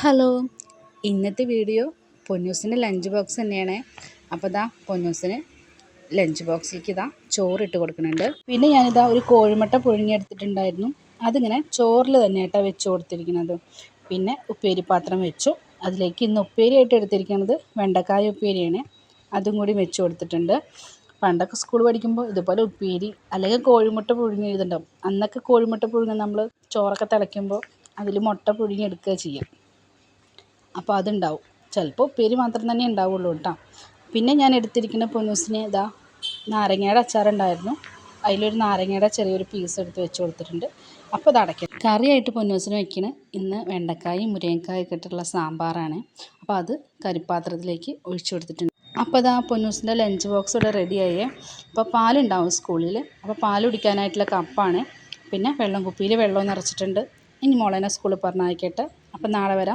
Hello, ഇന്നത്തെ video പൊന്നൂസിൻ്റെ lunch box തന്നെയാണ്. അപ്പോൾ ഇതാ പൊന്നൂസിന് ലഞ്ച് ബോക്സിലേക്ക് ഇതാ ചോറിട്ട് കൊടുക്കുന്നുണ്ട്. പിന്നെ ഞാനിതാ ഒരു കോഴിമുട്ട പുഴുങ്ങിയെടുത്തിട്ടുണ്ടായിരുന്നു. അതിങ്ങനെ ചോറിൽ തന്നെ ആയിട്ടാണ് വെച്ച് കൊടുത്തിരിക്കുന്നത്. പിന്നെ ഉപ്പേരി പാത്രം വെച്ചു. അതിലേക്ക് ഇന്ന് ഉപ്പേരിയായിട്ട് എടുത്തിരിക്കുന്നത് വെണ്ടക്കായ ഉപ്പേരിയാണ്. അതും കൂടി വെച്ച് കൊടുത്തിട്ടുണ്ട്. പണ്ടൊക്കെ സ്കൂൾ പഠിക്കുമ്പോൾ ഇതുപോലെ ഉപ്പേരി അല്ലെങ്കിൽ കോഴിമുട്ട പുഴുങ്ങി എഴുതുണ്ടാവും. അന്നൊക്കെ കോഴിമുട്ട പുഴുങ്ങി നമ്മൾ ചോറൊക്കെ തിളയ്ക്കുമ്പോൾ അതിൽ മുട്ട പുഴുങ്ങി എടുക്കുക ചെയ്യും. അപ്പോൾ അതുണ്ടാവും. ചിലപ്പോൾ ഉപ്പേരി മാത്രം തന്നെ ഉണ്ടാവുള്ളൂ കേട്ടോ. പിന്നെ ഞാൻ എടുത്തിരിക്കുന്ന പൊന്നൂസിന് ഇതാ നാരങ്ങയുടെ അച്ചാറുണ്ടായിരുന്നു. അതിലൊരു നാരങ്ങയുടെ ചെറിയൊരു പീസ് എടുത്ത് വെച്ച് കൊടുത്തിട്ടുണ്ട്. അപ്പോൾ ഇത് അടയ്ക്കാം. കറിയായിട്ട് പൊന്നൂസിന് വയ്ക്കണ ഇന്ന് വെണ്ടക്കായും മുരിങ്ങക്കായൊക്കെ ഇട്ടിട്ടുള്ള സാമ്പാറാണ്. അപ്പോൾ അത് കരിപ്പാത്രത്തിലേക്ക് ഒഴിച്ചു കൊടുത്തിട്ടുണ്ട്. അപ്പോൾ ഇതാ പൊന്നൂസിൻ്റെ ലഞ്ച് ബോക്സ് ഇവിടെ റെഡിയായേ. അപ്പോൾ പാലുണ്ടാവും സ്കൂളിൽ. അപ്പോൾ പാൽ കുടിക്കാനായിട്ടുള്ള കപ്പാണ്. പിന്നെ കുപ്പിയിൽ വെള്ളം നിറച്ചിട്ടുണ്ട്. ഇനി മോളേനെ സ്കൂളിൽ പറഞ്ഞയക്കട്ടെ. അപ്പോൾ നാളെ വരാം.